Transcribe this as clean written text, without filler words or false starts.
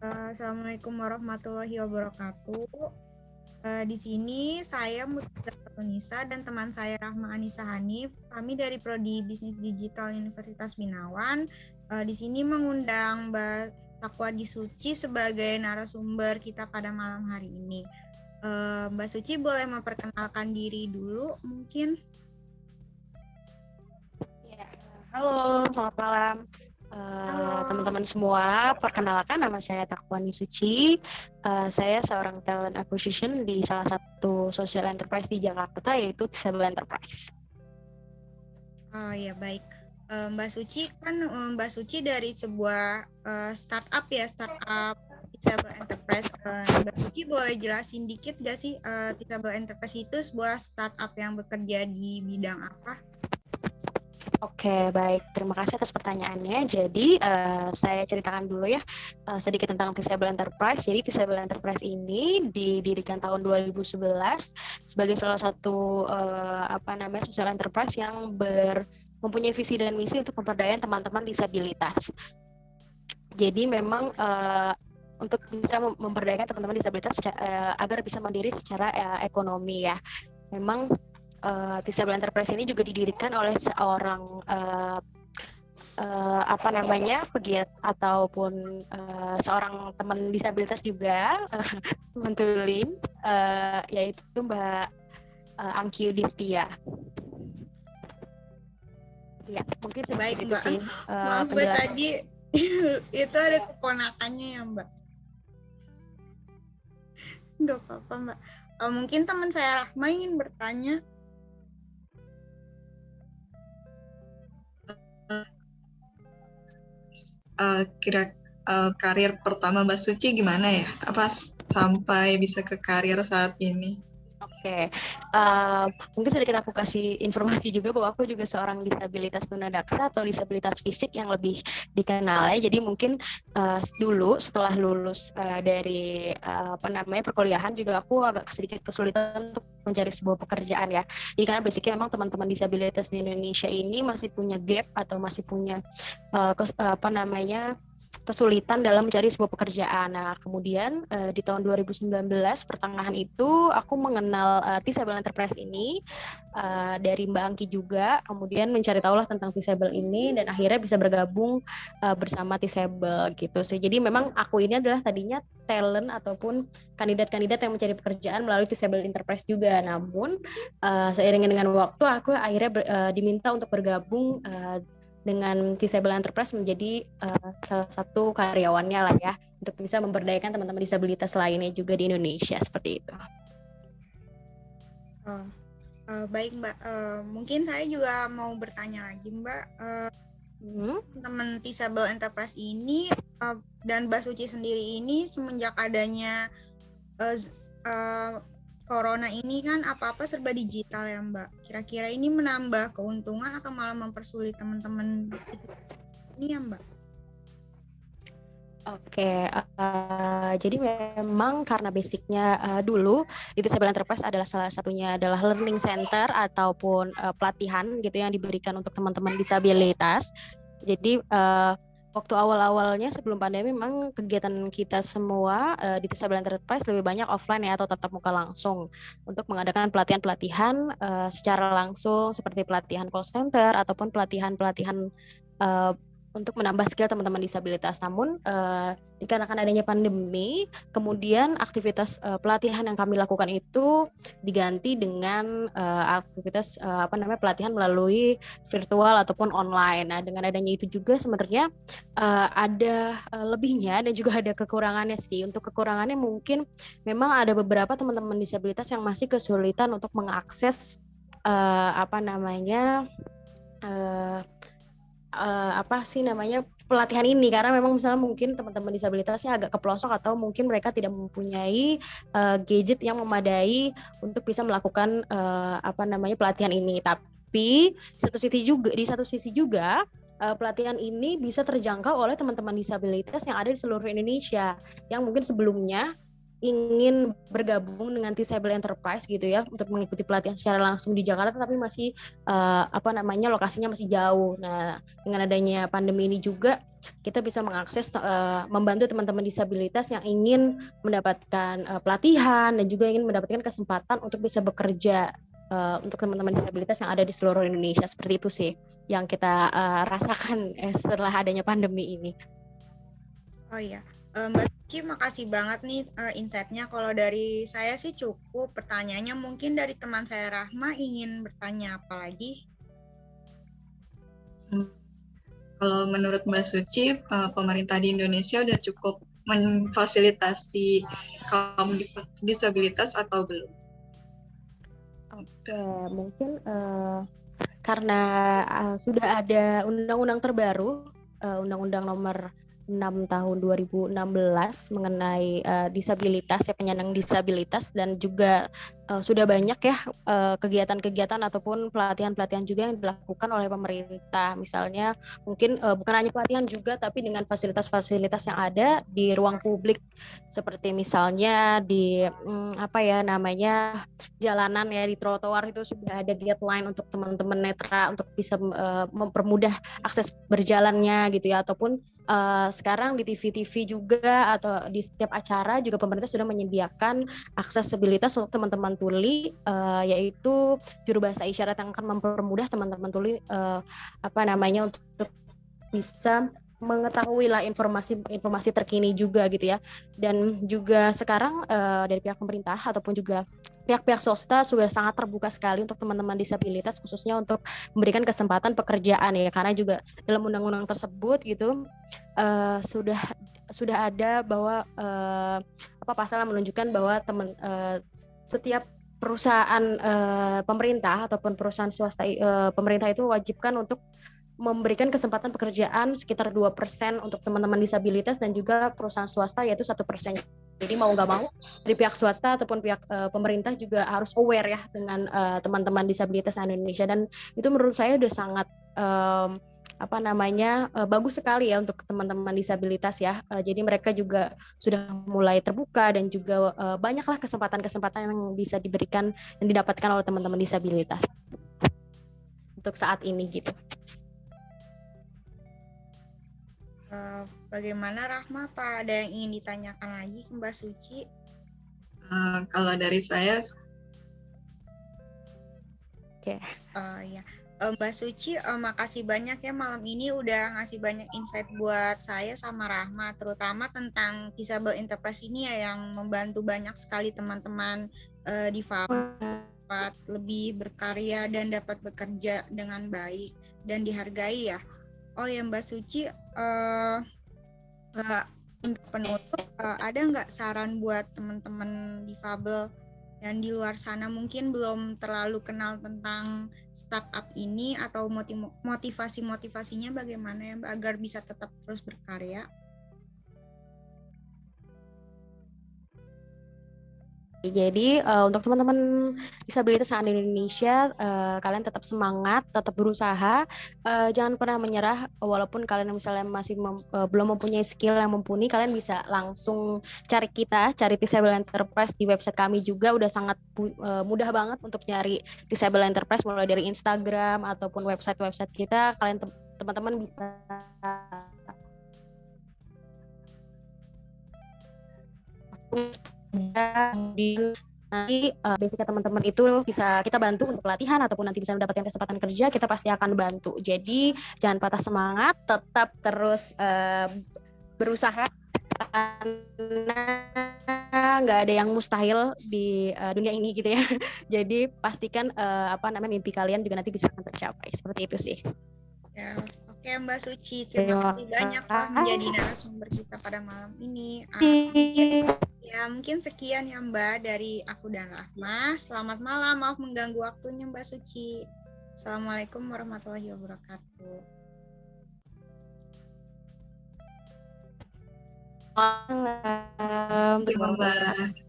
Assalamualaikum warahmatullahi wabarakatuh. Di sini saya Mutiara Tunisa dan teman saya Rahma Anissa Hanif. Kami dari Prodi Bisnis Digital Universitas Binawan. Di sini mengundang Mbak Takwa Suci sebagai narasumber kita pada malam hari ini. Mbak Suci boleh memperkenalkan diri dulu mungkin? Ya, halo, selamat malam Halo. teman-teman semua. Perkenalkan, nama saya Takwani Suci. Saya seorang talent acquisition di salah satu social enterprise di Jakarta, yaitu Disable Enterprise. Oh ya, baik. Mbak Suci Mbak Suci dari sebuah startup Disable Enterprise. Mbak Suci boleh jelasin dikit gak sih Disable Enterprise itu sebuah startup yang bekerja di bidang apa? Oke, baik. Terima kasih atas pertanyaannya. Jadi, saya ceritakan dulu ya sedikit tentang Disable Enterprise. Jadi, Disable Enterprise ini didirikan tahun 2011 sebagai salah satu social enterprise yang mempunyai visi dan misi untuk pemberdayaan teman-teman disabilitas. Jadi memang untuk bisa memberdayakan teman-teman disabilitas agar bisa mandiri secara ekonomi ya. Memang Disable Enterprise ini juga didirikan oleh seorang pegiat ataupun seorang teman disabilitas juga, teman tulim, yaitu Mbak Angki Yudhistia. Ya, mungkin Baik, seperti itu Mbak. sih Maaf Mbak, tadi itu ada keponakannya ya Mbak. Nggak apa-apa Mbak. Mungkin teman saya Rahma ingin bertanya. Karir pertama Mbak Suci gimana ya? Apa sampai bisa ke karir saat ini? Oke, mungkin sedikit aku kasih informasi juga bahwa aku juga seorang disabilitas tunadaksa atau disabilitas fisik yang lebih dikenal ya. Jadi mungkin dulu setelah lulus dari perkuliahan juga aku agak sedikit kesulitan untuk mencari sebuah pekerjaan ya. Jadi karena basicnya memang teman-teman disabilitas di Indonesia ini masih punya gap atau masih punya kesulitan dalam mencari sebuah pekerjaan. Nah, kemudian di tahun 2019 pertengahan itu aku mengenal Disable Enterprise ini dari Mbak Angki juga, kemudian mencari tahulah tentang Disable ini dan akhirnya bisa bergabung bersama Disable gitu sih. Jadi memang aku ini adalah tadinya talent ataupun kandidat-kandidat yang mencari pekerjaan melalui Disable Enterprise juga. Namun seiring dengan waktu aku akhirnya diminta untuk bergabung dengan Disable Enterprise menjadi salah satu karyawannya lah ya, untuk bisa memberdayakan teman-teman disabilitas lainnya juga di Indonesia seperti itu. Baik Mbak, mungkin saya juga mau bertanya lagi Mbak. Teman Disable Enterprise ini dan Mbak Suci sendiri ini semenjak adanya Corona ini kan apa-apa serba digital ya Mbak. Kira-kira ini menambah keuntungan atau malah mempersulit teman-teman ini ya Mbak? Oke, jadi memang karena basicnya dulu di Disable Enterprise adalah salah satunya adalah learning center ataupun pelatihan gitu yang diberikan untuk teman-teman disabilitas. Jadi waktu awal-awalnya sebelum pandemi memang kegiatan kita semua di Disable Enterprise lebih banyak offline ya atau tatap muka langsung untuk mengadakan pelatihan-pelatihan secara langsung seperti pelatihan call center ataupun pelatihan-pelatihan untuk menambah skill teman-teman disabilitas. Namun dikarenakan adanya pandemi, kemudian aktivitas pelatihan yang kami lakukan itu diganti dengan aktivitas pelatihan melalui virtual ataupun online. Nah, dengan adanya itu juga sebenarnya ada lebihnya dan juga ada kekurangannya sih. Untuk kekurangannya mungkin memang ada beberapa teman-teman disabilitas yang masih kesulitan untuk mengakses pelatihan ini, karena memang misalnya mungkin teman-teman disabilitasnya agak kepelosok atau mungkin mereka tidak mempunyai gadget yang memadai untuk bisa melakukan pelatihan ini. Tapi di satu sisi juga pelatihan ini bisa terjangkau oleh teman-teman disabilitas yang ada di seluruh Indonesia yang mungkin sebelumnya ingin bergabung dengan Disable Enterprise gitu ya untuk mengikuti pelatihan secara langsung di Jakarta, tapi masih lokasinya masih jauh. Nah, dengan adanya pandemi ini juga kita bisa mengakses membantu teman-teman disabilitas yang ingin mendapatkan pelatihan dan juga ingin mendapatkan kesempatan untuk bisa bekerja untuk teman-teman disabilitas yang ada di seluruh Indonesia. Seperti itu sih yang kita rasakan setelah adanya pandemi ini. Oh iya, Mbak Suci makasih banget nih insight-nya. Kalau dari saya sih cukup. Pertanyaannya mungkin dari teman saya Rahma ingin bertanya apa lagi? Kalau menurut Mbak Suci, pemerintah di Indonesia udah cukup memfasilitasi kaum disabilitas atau belum? Oke, mungkin karena sudah ada undang-undang terbaru, Undang-Undang Nomor 6 tahun 2016 mengenai disabilitas ya, penyandang disabilitas, dan juga sudah banyak ya kegiatan-kegiatan ataupun pelatihan-pelatihan juga yang dilakukan oleh pemerintah. Misalnya mungkin bukan hanya pelatihan juga, tapi dengan fasilitas-fasilitas yang ada di ruang publik, seperti misalnya di jalanan ya, di trotoar itu sudah ada guideline untuk teman-teman netra untuk bisa mempermudah akses berjalannya gitu ya, ataupun sekarang di TV-TV juga atau di setiap acara juga pemerintah sudah menyediakan aksesibilitas untuk teman-teman tuli, yaitu juru bahasa isyarat yang akan mempermudah teman-teman tuli untuk bisa mengetahui lah informasi terkini juga gitu ya. Dan juga sekarang dari pihak pemerintah ataupun juga pihak-pihak swasta sudah sangat terbuka sekali untuk teman-teman disabilitas, khususnya untuk memberikan kesempatan pekerjaan ya, karena juga dalam undang-undang tersebut gitu sudah ada bahwa pasal yang menunjukkan bahwa setiap perusahaan pemerintah ataupun perusahaan swasta pemerintah itu wajibkan untuk memberikan kesempatan pekerjaan sekitar 2% untuk teman-teman disabilitas, dan juga perusahaan swasta yaitu 1%. Jadi mau nggak mau dari pihak swasta ataupun pihak pemerintah juga harus aware ya dengan teman-teman disabilitas Indonesia, dan itu menurut saya udah sangat bagus sekali ya untuk teman-teman disabilitas ya. Jadi mereka juga sudah mulai terbuka, dan juga banyaklah kesempatan-kesempatan yang bisa diberikan dan didapatkan oleh teman-teman disabilitas untuk saat ini gitu. Bagaimana Rahma, Pak? Ada yang ingin ditanyakan lagi ke Mbak Suci? Kalau dari saya, Oke. Ya. Mbak Suci, makasih banyak ya malam ini udah ngasih banyak insight buat saya sama Rahma, terutama tentang Disable Enterprise ini ya, yang membantu banyak sekali teman-teman difabel dapat lebih berkarya dan dapat bekerja dengan baik dan dihargai ya. Oh ya Mbak Suci, untuk penutup, ada nggak saran buat teman-teman difabel yang di luar sana mungkin belum terlalu kenal tentang startup ini, atau motivasi-motivasinya bagaimana ya Mbak agar bisa tetap terus berkarya? Jadi untuk teman-teman disabilitas yang ada di Indonesia, kalian tetap semangat, tetap berusaha, jangan pernah menyerah. Walaupun kalian misalnya masih belum mempunyai skill yang mumpuni, kalian bisa langsung cari Disable Enterprise di website kami juga. Udah sangat mudah banget untuk nyari Disable Enterprise, mulai dari Instagram ataupun website kita. Kalian teman-teman bisa kemudian nanti basicnya teman-teman itu bisa kita bantu untuk pelatihan ataupun nanti bisa mendapatkan kesempatan kerja, kita pasti akan bantu. Jadi jangan patah semangat, tetap terus berusaha, karena nggak ada yang mustahil di dunia ini gitu ya. Jadi pastikan mimpi kalian juga nanti bisa tercapai. Seperti itu sih. Ya, oke Mbak Suci, terima kasih banyak telah menjadi narasumber kita pada malam ini. Mungkin sekian ya Mbak dari aku dan Rahma. Selamat malam, maaf mengganggu waktunya Mbak Suci. Assalamualaikum warahmatullahi wabarakatuh. Mbak.